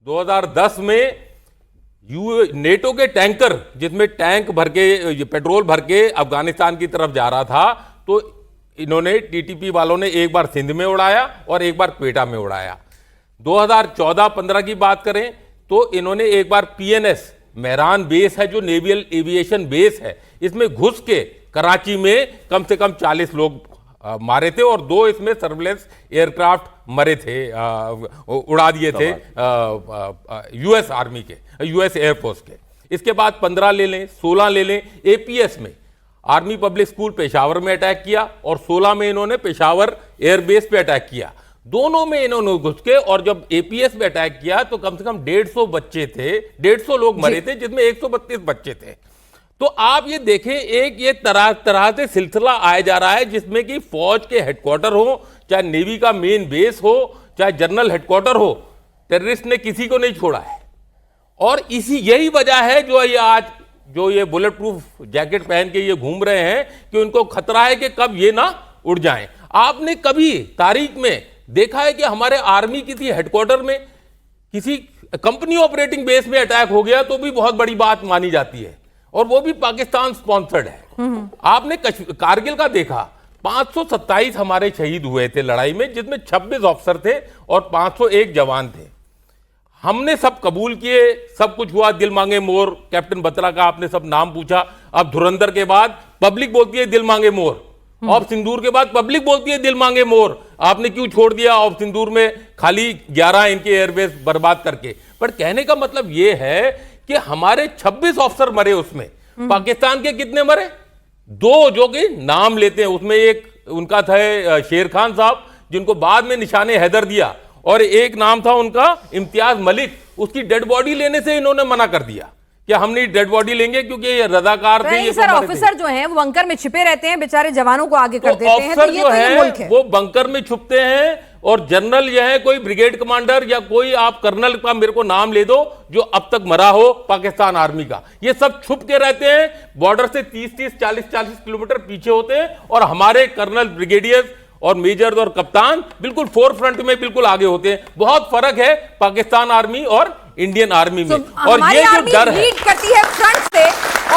2010 में नेटो के टैंकर, जिसमें टैंक भर के पेट्रोल भर के अफगानिस्तान की तरफ जा रहा था, तो इन्होंने टीटीपी वालों ने एक बार सिंध में उड़ाया और एक बार क्वेटा में उड़ाया। 2014-15 की बात करें तो इन्होंने एक बार पीएनएस मेहरान बेस है, जो नेवियल एविएशन बेस है, इसमें घुस के कराची में कम से कम 40 लोग मारे थे और 2 इसमें सर्विलेंस एयरक्राफ्ट मरे थे, उड़ा दिए थे यूएस आर्मी के, यूएस एयरफोर्स के। इसके बाद 15 ले लें, 16 ले लें, एपीएस में आर्मी पब्लिक स्कूल पेशावर में अटैक किया और 16 में इन्होंने पेशावर एयरबेस पे अटैक किया। दोनों में इन्होंने घुस के, और जब एपीएस पे अटैक किया तो कम से कम 150 बच्चे थे, 150 लोग मरे थे, जिसमें 132 बच्चे थे। तो आप ये देखें, एक ये तरह तरह से सिलसिला आया जा रहा है, जिसमें कि फौज के हेडक्वार्टर हो, चाहे नेवी का मेन बेस हो, चाहे जनरल हेडक्वार्टर हो, टेररिस्ट ने किसी को नहीं छोड़ा है। और यही वजह है जो ये आज जो ये बुलेट प्रूफ जैकेट पहन के ये घूम रहे हैं कि उनको खतरा है कि कब ये ना उड़ जाएं। आपने कभी तारीख में देखा है कि हमारे आर्मी किसी हेडक्वार्टर में किसी कंपनी ऑपरेटिंग बेस में अटैक हो गया तो भी बहुत बड़ी बात मानी जाती है, और वो भी पाकिस्तान स्पॉन्सर्ड है। आपने कारगिल का देखा, 527 हमारे शहीद हुए थे लड़ाई में, जिसमें 26 ऑफिसर थे और 501 जवान थे। हमने सब कबूल किए, सब कुछ हुआ, दिल मांगे मोर, कैप्टन बत्रा का आपने सब नाम पूछा। अब धुरंधर के बाद पब्लिक बोलती है दिल मांगे मोर, और सिंदूर के बाद पब्लिक बोलती है दिल मांगे मोर। आपने क्यों छोड़ दिया और सिंदूर में खाली 11 इनके एयरबेस बर्बाद करके? पर कहने का मतलब यह है कि हमारे 26 ऑफिसर मरे उसमें, पाकिस्तान के कितने मरे? 2 जो कि नाम लेते हैं, उसमें एक उनका था शेर खान साहब, जिनको बाद में निशाने हैदर दिया, और एक नाम था उनका इम्तियाज मलिक। उसकी डेड बॉडी लेने से इन्होंने मना कर दिया कि हम नहीं डेड बॉडी लेंगे क्योंकि ये रजाकार थे। ये सर, ऑफिसर जो हैं वो बंकर में छिपे रहते हैं, बेचारे जवानों को आगे कर देते हैं। ऑफिसर जो है वो बंकर में छुपते हैं, और जनरल यह है कोई ब्रिगेड कमांडर या कोई आप कर्नल का मेरे को नाम ले दो जो अब तक मरा हो पाकिस्तान आर्मी का, ये सब छुप के रहते हैं, बॉर्डर से 30-30, 40-40 किलोमीटर पीछे होते हैं, और हमारे कर्नल, ब्रिगेडियर्स और मेजर और कप्तान बिल्कुल फोर फ्रंट में बिल्कुल आगे होते हैं। बहुत फर्क है पाकिस्तान आर्मी और इंडियन आर्मी में। और ये जो डर है, लीड करती है फ्रंट से,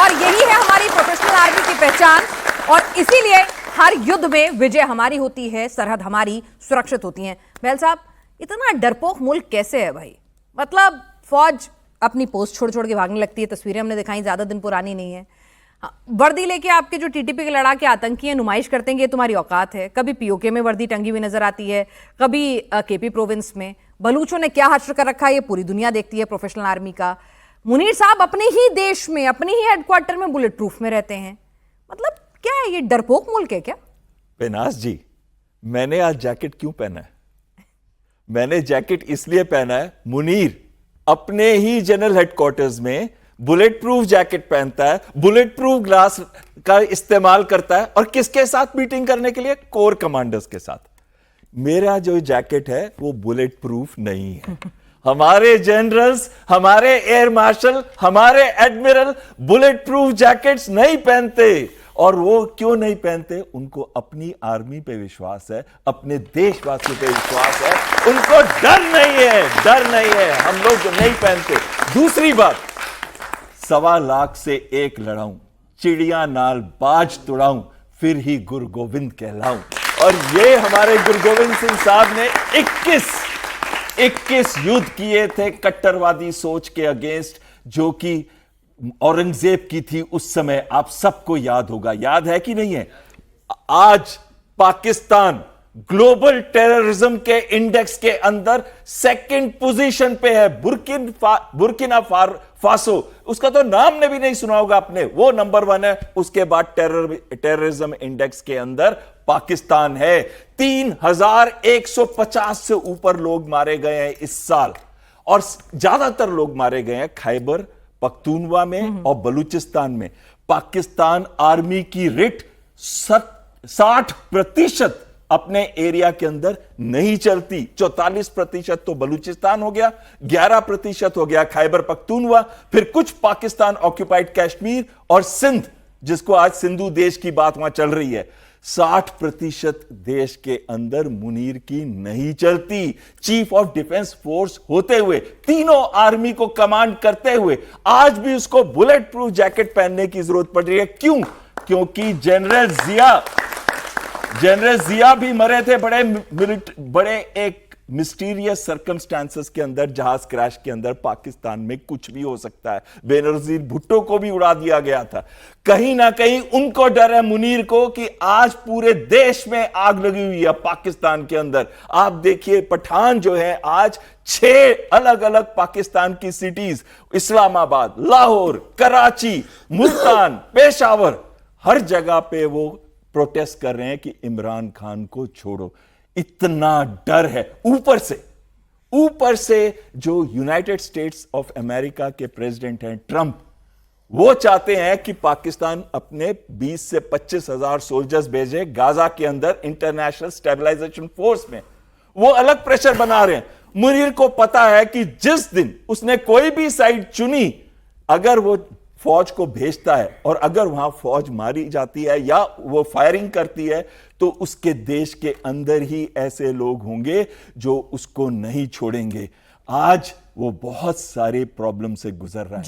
और यही है हमारी प्रोफेशनल आर्मी की पहचान, और इसीलिए हर युद्ध में विजय हमारी होती है, सरहद हमारी सुरक्षित होती है। बहल साहब, इतना डरपोक मुल्क कैसे है भाई? मतलब फौज अपनी पोस्ट छोड़ छोड़ के भागने लगती है, तस्वीरें हमने दिखाई, ज्यादा दिन पुरानी नहीं है। वर्दी लेके आपके जो टीटीपी के लड़ाके आतंकी हैं नुमाइश करते हैं कि ये तुम्हारी औकात है। कभी पीओके में वर्दी टंगी हुई नजर आती है, कभी केपी प्रोविंस में। बलूचों ने क्या हश्र कर रखा है ये पूरी दुनिया देखती है प्रोफेशनल आर्मी का। मुनीर साहब अपने ही देश में, अपने ही हेडक्वार्टर में बुलेट प्रूफ में रहते हैं। मतलब क्या है ये, डरपोक मुल्क है क्या? पेनास जी, मैंने आज जैकेट क्यों पहना है? मैंने जैकेट इसलिए पहना है, मुनीर अपने ही जनरल हेडक्वार्टर्स में बुलेट प्रूफ जैकेट पहनता है, बुलेट प्रूफ ग्लास का इस्तेमाल करता है, और किसके साथ मीटिंग करने के लिए? कोर कमांडर्स के साथ। मेरा जो जैकेट है वो बुलेट प्रूफ नहीं है। हमारे जनरल्स, हमारे एयर मार्शल, हमारे एडमिरल बुलेट प्रूफ जैकेट्स नहीं पहनते। और वो क्यों नहीं पहनते? उनको अपनी आर्मी पे विश्वास है, अपने देशवासियों पे विश्वास है, उनको डर नहीं है, डर नहीं है। हम लोग जो नहीं पहनते। दूसरी बात, 1.25 लाख से 1 लड़ाऊं, चिड़िया नाल बाज तुड़ाऊं, फिर ही गुरु गोविंद कहलाऊं। और ये हमारे गुरु गोविंद सिंह साहब ने 21 युद्ध किए थे कट्टरवादी सोच के अगेंस्ट, जो कि औरंगजेब की थी उस समय। आप सबको याद होगा, याद है कि नहीं है? आज पाकिस्तान ग्लोबल टेररिज्म के इंडेक्स के अंदर 2nd पोजीशन पे है। बुर्किना फासो, उसका तो नाम ने भी नहीं सुना होगा आपने, वो नंबर 1 है। उसके बाद टेररिज्म इंडेक्स के अंदर पाकिस्तान है। 3150 से ऊपर लोग मारे गए हैं इस साल, और ज्यादातर लोग मारे गए हैं खैबर पख्तूनवा में और बलूचिस्तान में। पाकिस्तान आर्मी की रिट 60% अपने एरिया के अंदर नहीं चलती। 44% तो बलूचिस्तान हो गया, 11% हो गया खैबर पख्तूनवा, फिर कुछ पाकिस्तान ऑक्यूपाइड कश्मीर और सिंध, जिसको आज सिंधु देश की बात वहां चल रही है। 60% देश के अंदर मुनीर की नहीं चलती। चीफ ऑफ डिफेंस फोर्स होते हुए, तीनों आर्मी को कमांड करते हुए, आज भी उसको बुलेट प्रूफ जैकेट पहनने की जरूरत पड़ रही है। क्यों? क्योंकि जनरल जिया भी मरे थे बड़े एक मिस्टीरियस सर्कमस्टांसेस के अंदर, जहाज क्रैश के अंदर। पाकिस्तान में कुछ भी हो सकता है। बेनजीर भुट्टो को भी उड़ा दिया गया था। कहीं ना कहीं उनको डर है मुनीर को कि आज पूरे देश में आग लगी हुई है पाकिस्तान के अंदर। आप देखिए पठान जो है, आज 6 अलग अलग पाकिस्तान की सिटीज, इस्लामाबाद, लाहौर, कराची, मुल्तान, पेशावर, हर जगह पे वो प्रोटेस्ट कर रहे हैं कि इमरान खान को छोड़ो। इतना डर है। ऊपर से जो यूनाइटेड स्टेट्स ऑफ अमेरिका के प्रेसिडेंट हैं ट्रंप, वो चाहते हैं कि पाकिस्तान अपने 20 से 25 हजार सोल्जर्स भेजे गाजा के अंदर इंटरनेशनल स्टेबलाइजेशन फोर्स में। वो अलग प्रेशर बना रहे हैं। मुनीर को पता है कि जिस दिन उसने कोई भी साइड चुनी, अगर वो फौज को भेजता है और अगर वहां फौज मारी जाती है या वो फायरिंग करती है, तो उसके देश के अंदर ही ऐसे लोग होंगे जो उसको नहीं छोड़ेंगे। आज वो बहुत सारे प्रॉब्लम से गुजर रहा है।